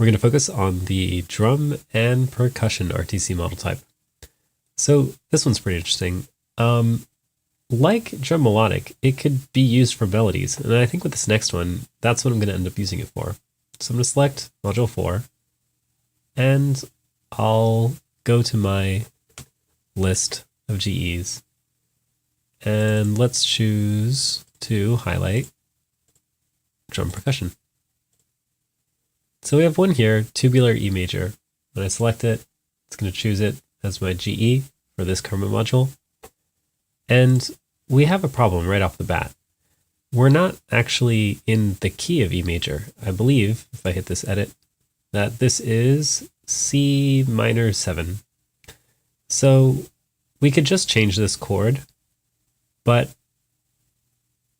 we're going to focus on the drum and percussion RTC model type. So this one's pretty interesting. Like drum melodic, it could be used for melodies. And I think with this next one, that's what I'm going to end up using it for. So I'm going to select module 4 and I'll go to my list of GEs and let's choose to highlight drum percussion. So we have one here, tubular E major. When I select it, it's going to choose it as my GE for this Karma module. And we have a problem right off the bat. We're not actually in the key of E major. I believe, if I hit this edit, that this is C minor 7. So we could just change this chord, but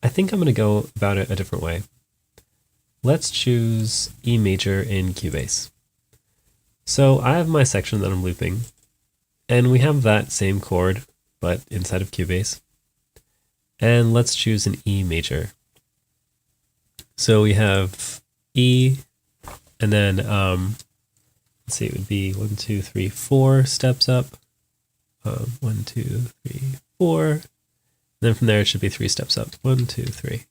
I think I'm going to go about it a different way. Let's choose E major in Cubase. So I have my section that I'm looping, and we have that same chord, but inside of Cubase. And let's choose an E major. So we have E, and then let's see, it would be 1, 2, 3, 4 steps up. 1, 2, 3, 4. And then from there it should be 3 steps up. 1, 2, 3.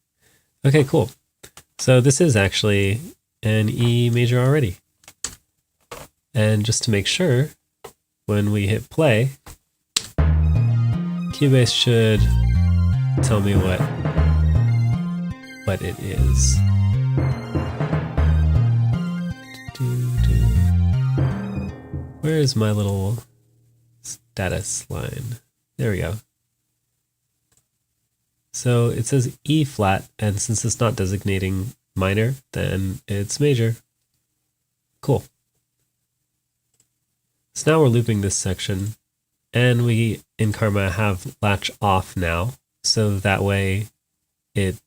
Okay, cool. So this is actually an E major already. And just to make sure, when we hit play, Cubase should tell me what it is. Where is my little status line? There we go. So it says E flat, and since it's not designating minor, then it's major. Cool. So now we're looping this section, and we in Karma have latch off now, so that way it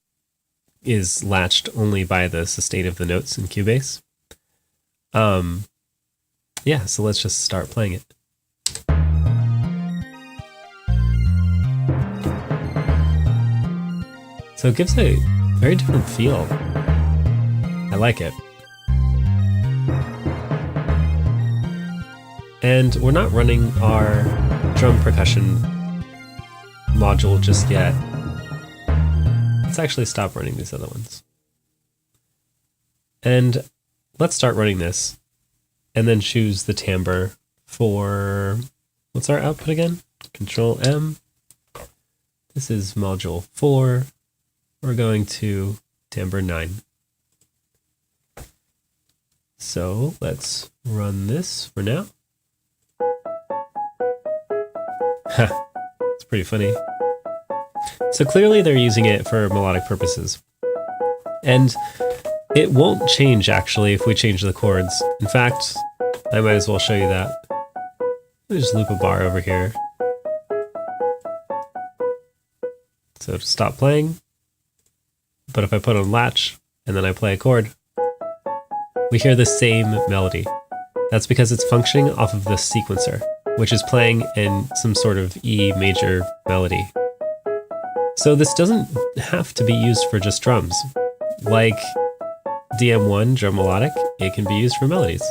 is latched only by the sustain of the notes in Cubase. Yeah, so let's just start playing it. So it gives a very different feel. I like it. And we're not running our drum percussion module just yet. Let's actually stop running these other ones. And let's start running this and then choose the timbre for, what's our output again? Control M. This is module 4. We're going to timbre 9. So let's run this for now. It's pretty funny. So clearly they're using it for melodic purposes. And it won't change actually if we change the chords. In fact, I might as well show you that. Let me just loop a bar over here. So to stop playing. But if I put on latch and then I play a chord, we hear the same melody. That's because it's functioning off of the sequencer, which is playing in some sort of E major melody. So this doesn't have to be used for just drums. Like DM1 drum melodic, it can be used for melodies.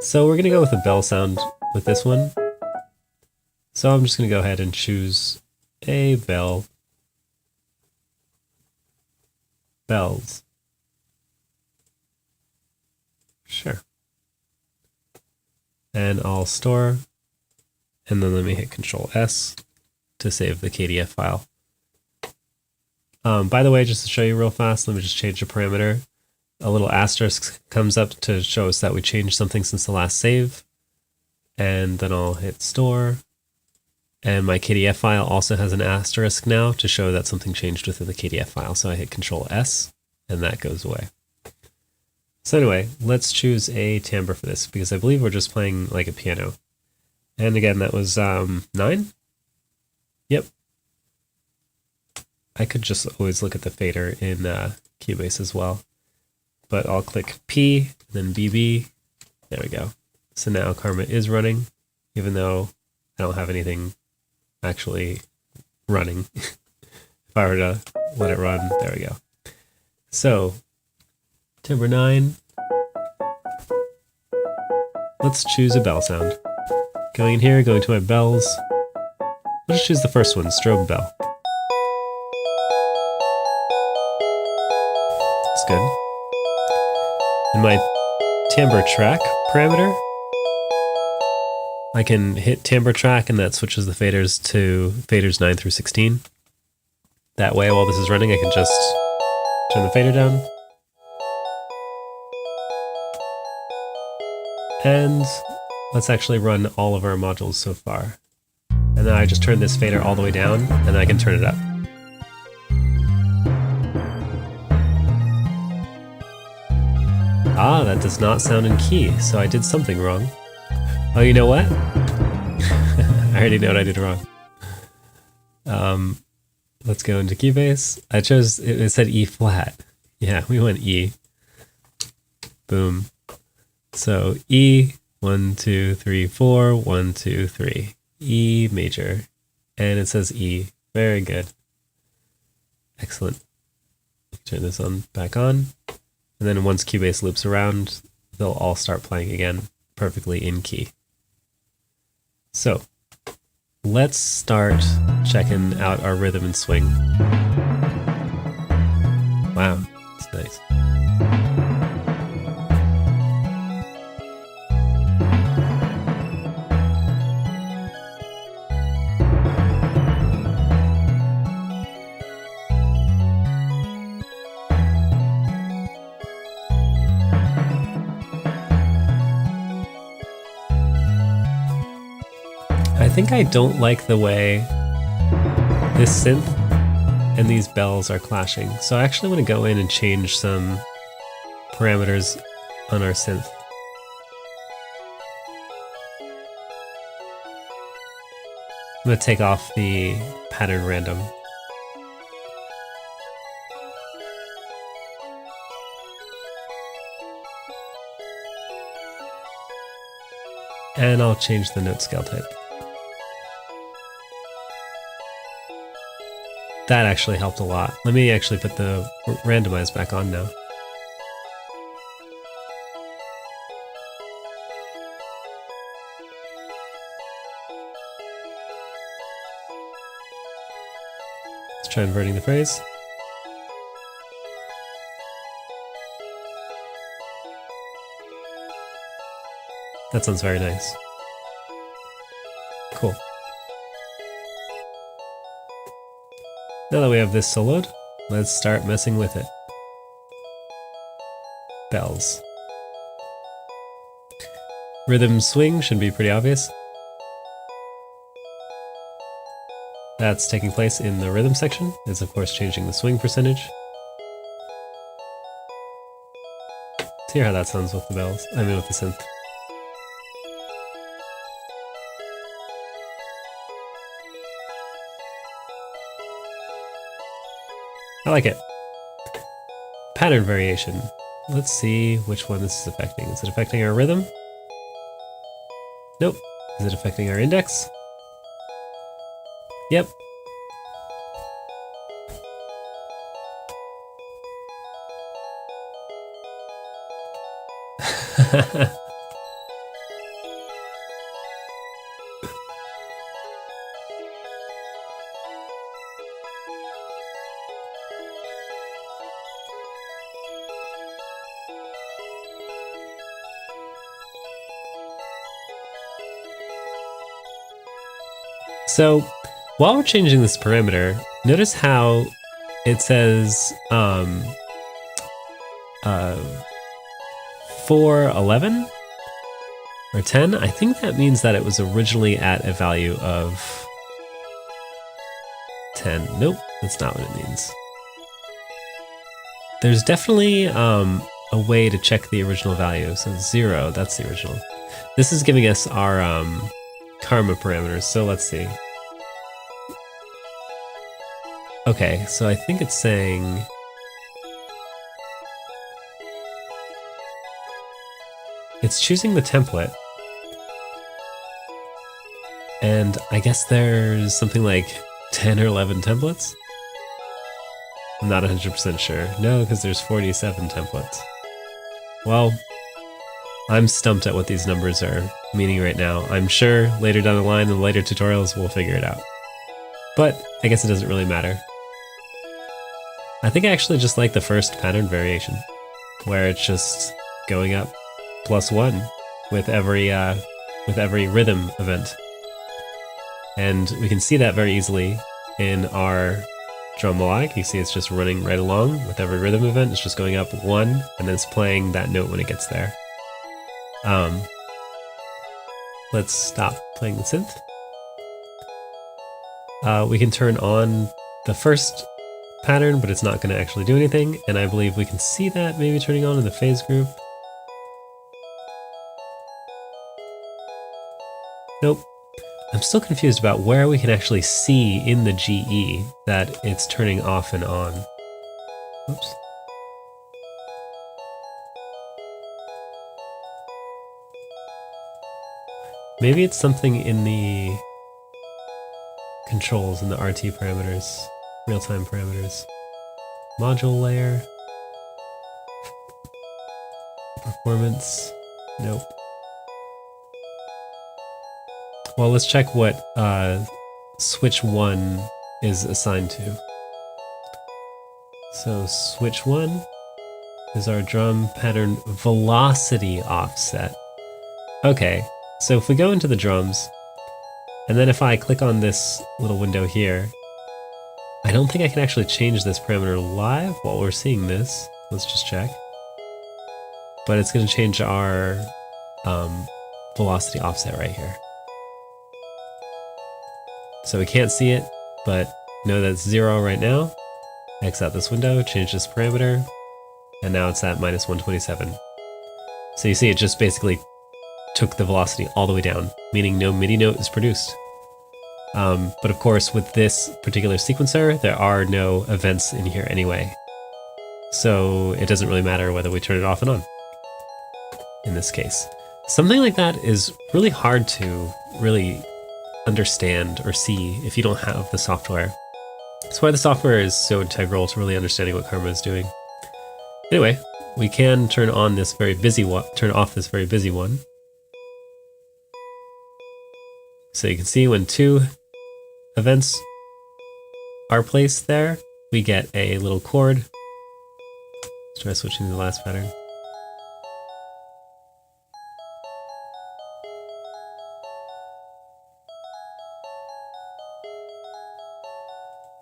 So we're going to go with a bell sound with this one. So I'm just going to go ahead and choose a bell. Bells. Sure. And I'll store, and then let me hit Control S to save the KDF file. By the way, just to show you real fast, let me just change a parameter. A little asterisk comes up to show us that we changed something since the last save. And then I'll hit store. And my KDF file also has an asterisk now to show that something changed within the KDF file. So I hit Control S, and that goes away. So anyway, let's choose a timbre for this, because I believe we're just playing like a piano. And again, that was 9? Yep. I could just always look at the fader in Cubase as well. But I'll click P, then BB. There we go. So now Karma is running, even though I don't have anything actually running. If I were to let it run, there we go. So timbre 9, let's choose a bell sound. Going in here, going to my bells. Let's choose the first one, strobe bell. That's good. In my timbre track parameter, I can hit timbre track and that switches the faders to faders 9 through 16. That way, while this is running, I can just turn the fader down. And let's actually run all of our modules so far. And then I just turn this fader all the way down, and then I can turn it up. Ah, that does not sound in key, so I did something wrong. Oh, you know what? I already know what I did wrong. Let's go into Keybase. I chose, it said E flat. Yeah, we went E. Boom. So E, 1, 2, 3, 4, 1, 2, 3. E major. And it says E. Very good. Excellent. Turn this on back on. And then once Keybase loops around, they'll all start playing again perfectly in key. So let's start checking out our rhythm and swing. Wow, that's nice. I think I don't like the way this synth and these bells are clashing. So I actually want to go in and change some parameters on our synth. I'm going to take off the pattern random. And I'll change the note scale type. That actually helped a lot. Let me actually put the randomize back on now. Let's try inverting the phrase. That sounds very nice. Cool. Now that we have this soloed, let's start messing with it. Bells. Rhythm swing should be pretty obvious. That's taking place in the rhythm section. It's of course changing the swing percentage. Let's hear how that sounds with the bells. I mean with the synth. I like it. Pattern variation. Let's see which one this is affecting. Is it affecting our rhythm? Nope. Is it affecting our index? Yep. So while we're changing this parameter, notice how it says 411 or 10. I think that means that it was originally at a value of 10. Nope, that's not what it means. There's definitely a way to check the original value. So 0, that's the original. This is giving us our karma parameters, so let's see. Okay, so I think it's saying it's choosing the template, and I guess there's something like 10 or 11 templates? I'm not 100% sure. No, because there's 47 templates. Well, I'm stumped at what these numbers are meaning right now. I'm sure later down the line in later tutorials we'll figure it out. But I guess it doesn't really matter. I think I actually just like the first pattern variation, where it's just going up +1 with every rhythm event. And we can see that very easily in our drum melodic. You see it's just running right along with every rhythm event. It's just going up 1, and then it's playing that note when it gets there. Let's stop playing the synth. We can turn on the first pattern, but it's not going to actually do anything, and I believe we can see that maybe turning on in the phase group. Nope. I'm still confused about where we can actually see in the GE that it's turning off and on. Oops. Maybe it's something in the controls, in the RT parameters, real-time parameters. Module layer. Performance. Nope. Well, let's check what switch 1 is assigned to. So switch 1 is our drum pattern velocity offset. Okay, so if we go into the drums, and then if I click on this little window here, I don't think I can actually change this parameter live while we're seeing this. Let's just check. But it's going to change our velocity offset right here. So we can't see it, but know that it's 0 right now. X out this window, change this parameter, and now it's at -127. So you see it just basically took the velocity all the way down, meaning no MIDI note is produced. But of course, with this particular sequencer, there are no events in here anyway. So it doesn't really matter whether we turn it off and on, in this case. Something like that is really hard to really understand or see if you don't have the software. That's why the software is so integral to really understanding what Karma is doing. Anyway, we can turn on this very busy one, turn off this very busy one. So you can see when 2 events are placed there, we get a little chord. Let's try switching to the last pattern.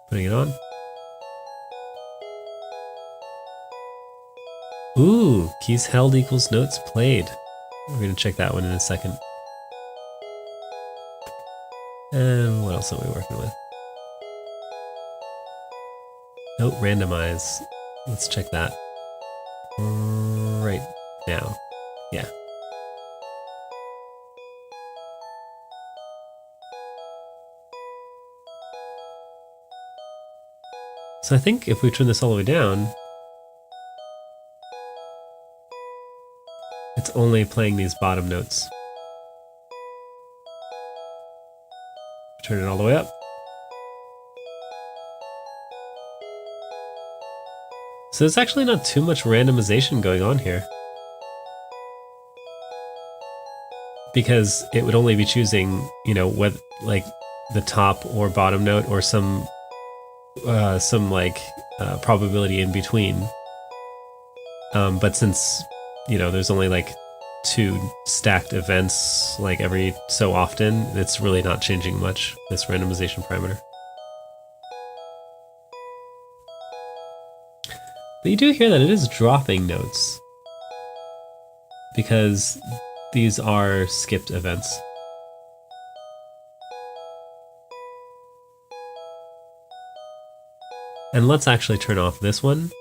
Putting it on. Ooh, keys held equals notes played. We're going to check that one in a second. And what else are we working with? Note randomize. Let's check that right now. Yeah. So I think if we turn this all the way down, it's only playing these bottom notes. Turn it all the way up. So there's actually not too much randomization going on here, because it would only be choosing, you know, whether like the top or bottom note or some probability in between. But since, you know, there's only like 2 stacked events like every so often, it's really not changing much, this randomization parameter. But you do hear that it is dropping notes, because these are skipped events. And let's actually turn off this one.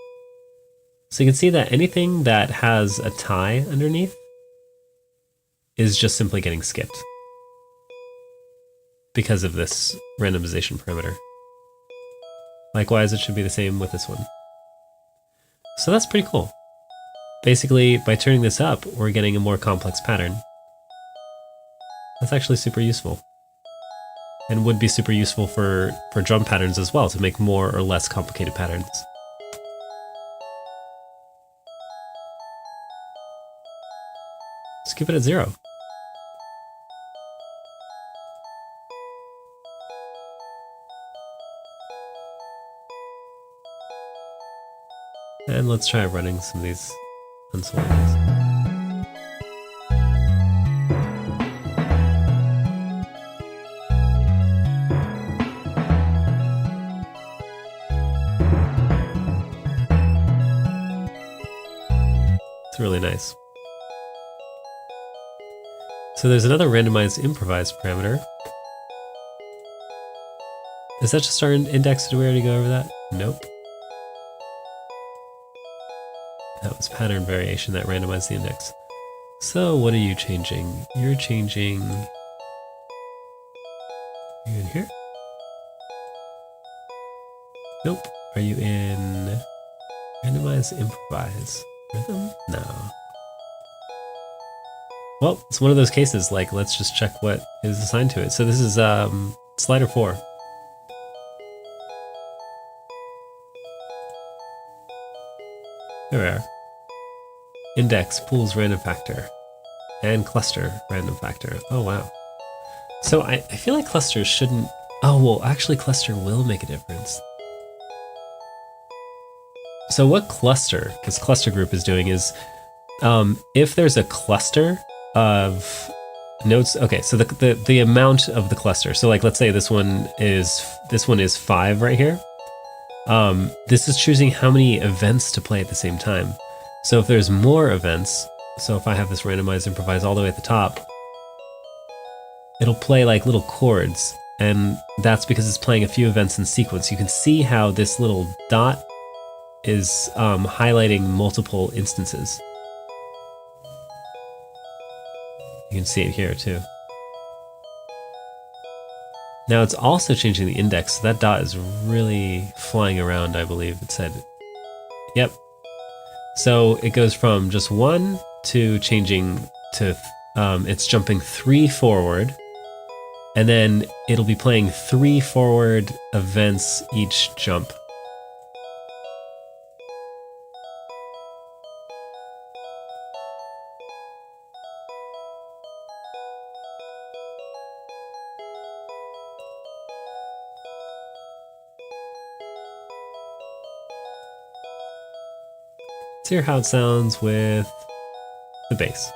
So you can see that anything that has a tie underneath is just simply getting skipped because of this randomization parameter. Likewise, it should be the same with this one. So that's pretty cool. Basically, by turning this up, we're getting a more complex pattern. That's actually super useful. And would be super useful for drum patterns as well, to make more or less complicated patterns. Let's keep it at 0. And let's try running some of these unsolved ones. It's really nice. So there's another randomized improvised parameter. Is that just our index? Did we already go over that? Nope. That was pattern variation that randomized the index. So what are you changing? You're changing... Are you in here? Nope. Are you in randomize improvise rhythm? No. Well, it's one of those cases, like, let's just check what is assigned to it. So this is slider 4. Here we are. Index pools random factor and cluster random factor. Oh wow. So I feel like clusters shouldn't... Oh well, actually cluster will make a difference. So what cluster, because cluster group is doing is, if there's a cluster of nodes, okay, so the amount of the cluster. So like let's say this one is 5 right here. This is choosing how many events to play at the same time. So if there's more events, so if I have this randomized improvise all the way at the top, it'll play like little chords, and that's because it's playing a few events in sequence. You can see how this little dot is highlighting multiple instances. You can see it here too. Now it's also changing the index. So that dot is really flying around, I believe it said. Yep. So it goes from just 1 to changing to, it's jumping 3 forward, and then it'll be playing 3 forward events each jump. Let's hear how it sounds with the bass.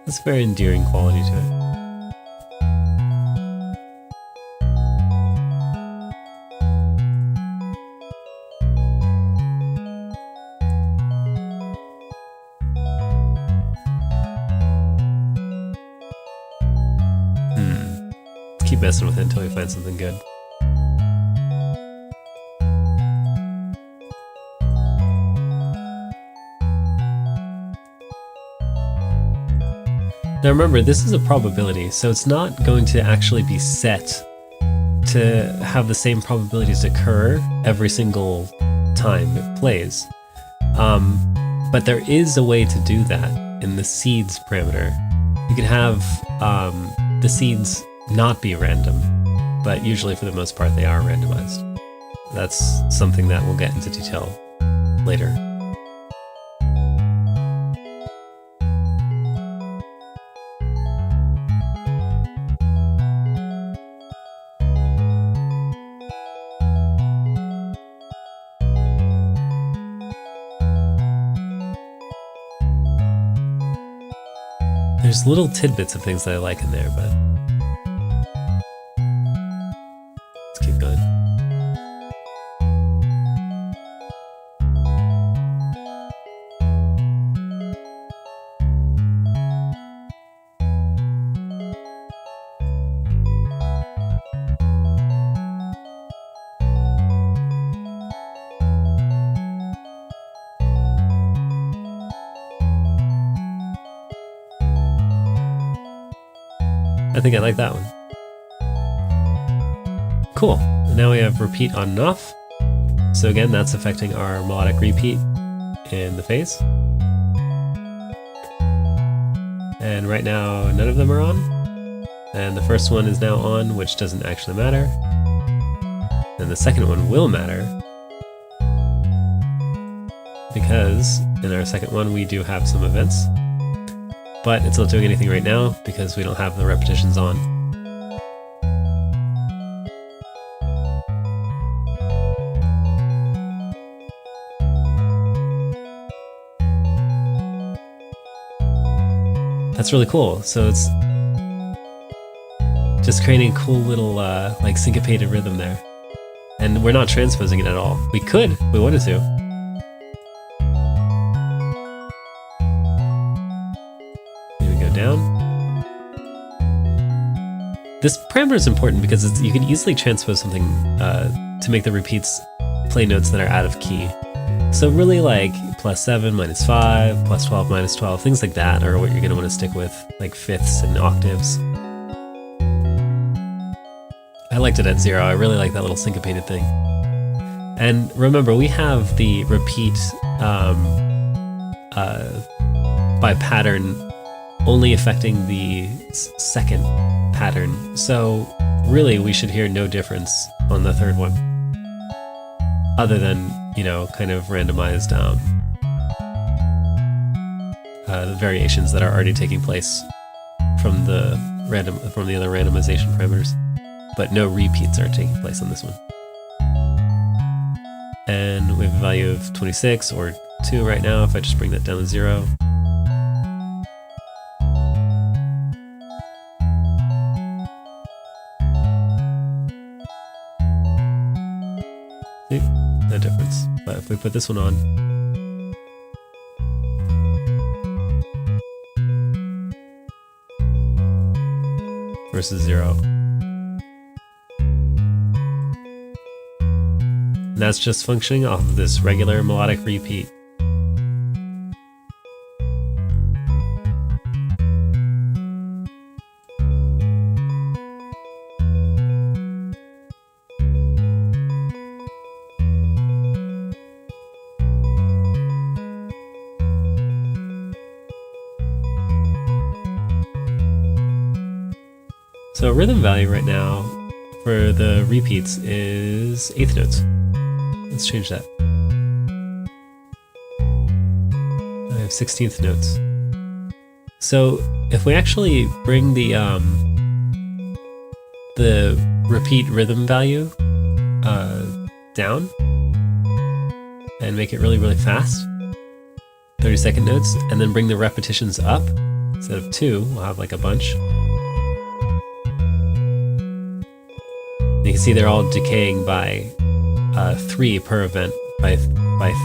That's a very endearing quality to it. Keep messing with it until we find something good. Now remember, this is a probability, so it's not going to actually be set to have the same probabilities occur every single time it plays. But there is a way to do that in the seeds parameter. You can have the seeds not be random, but usually for the most part they are randomized. That's something that we'll get into detail later. There's little tidbits of things that I like in there, but let's keep going. I think I like that one. Cool. And now we have repeat on and off. So again, that's affecting our melodic repeat in the phase. And right now, none of them are on. And the first one is now on, which doesn't actually matter. And the second one will matter, because in our second one we do have some events. But it's not doing anything right now because we don't have the repetitions on. That's really cool. So it's just creating a cool little like syncopated rhythm there. And we're not transposing it at all. We could, if we wanted to. Maybe go down. This parameter is important because you can easily transpose something to make the repeats play notes that are out of key. So really like +7, -5, +12, -12, things like that are what you're going to want to stick with, like fifths and octaves. I liked it at 0. I really like that little syncopated thing. And remember, we have the repeat by pattern only affecting the second pattern. So really, we should hear no difference on the third one, other than, you know, kind of randomized the variations that are already taking place from the other randomization parameters. But no repeats are taking place on this one. And we have a value of 26 or 2 right now if I just bring that down to 0. See? No difference. But if we put this one on, versus 0. And that's just functioning off of this regular melodic repeat. So rhythm value right now for the repeats is 8th notes. Let's change that. I have 16th notes. So if we actually bring the repeat rhythm value down and make it really, really fast, 32nd notes, and then bring the repetitions up, instead of 2, we'll have like a bunch. You can see they're all decaying by 3 per event, by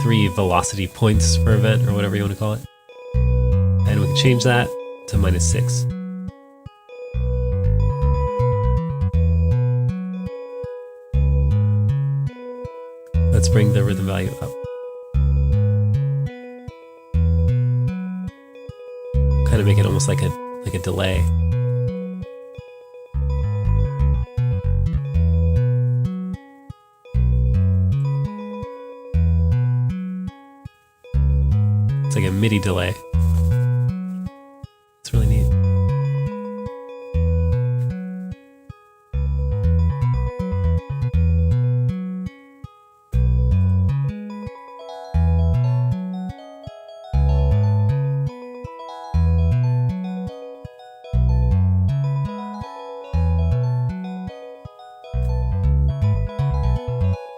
3 velocity points per event, or whatever you want to call it. And we can change that to -6. Let's bring the rhythm value up. Kind of make it almost like a delay. It's like a MIDI delay. It's really neat.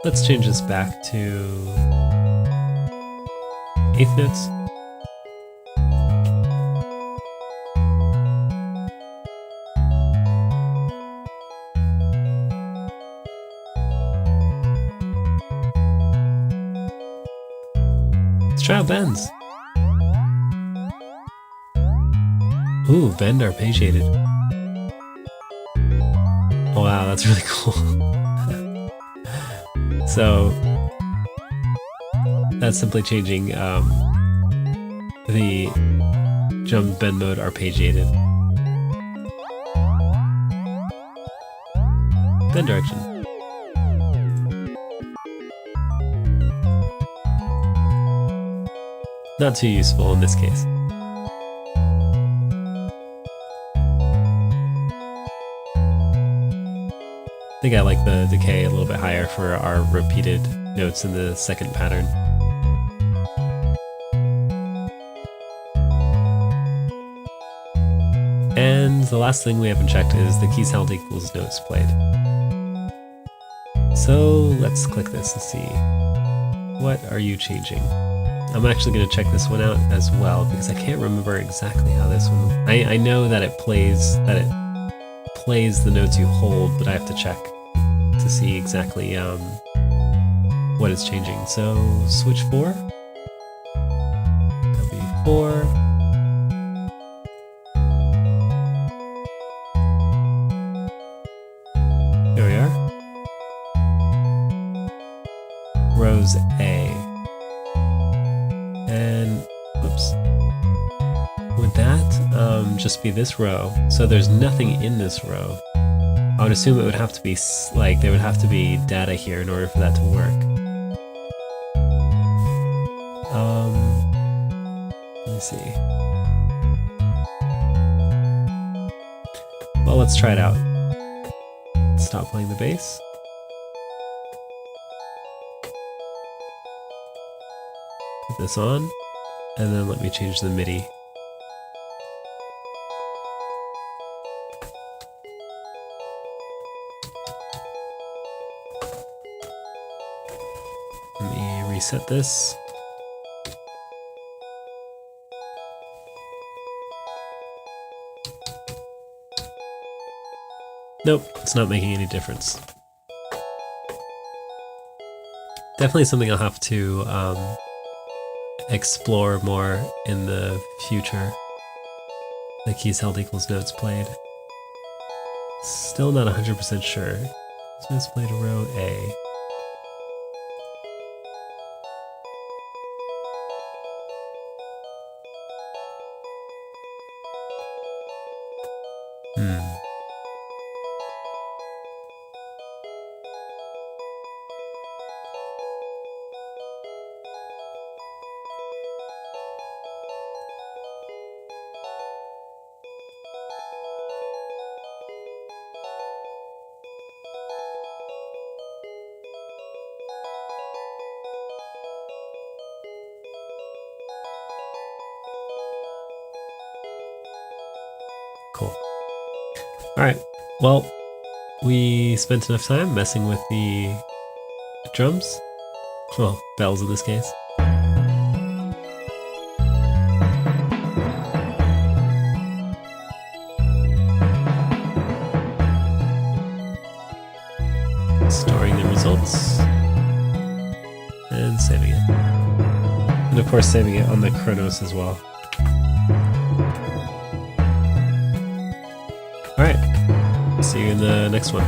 Let's change this back to 8th notes. Let's try out bends. Ooh, bend arpeggiated. Oh, wow, that's really cool. So that's simply changing the drum bend mode arpeggiated. Bend direction. not too useful in this case. I think I like the decay a little bit higher for our repeated notes in the second pattern. And the last thing we haven't checked is the keys held equals notes played. So let's click this and see. What are you changing? I'm actually going to check this one out as well because I can't remember exactly how this one... I know that it plays the notes you hold, but I have to check to see exactly what is changing. So switch 4. That'll be 4. There we are. Rows A. And, whoops. Would that just be this row? So there's nothing in this row. I would assume it would have to be, like, there would have to be data here in order for that to work. Let me see. Well, let's try it out. Stop playing the bass. Put this on, and then let me change the MIDI. Let me reset this. Nope, it's not making any difference. Definitely something I'll have to explore more in the future. The keys held equals notes played. Still not 100% sure. Notes played row A. Cool. Alright, well, we spent enough time messing with the drums. Well, bells in this case. Storing the results. And saving it. And of course saving it on the Kronos as well. Alright, see you in the next one.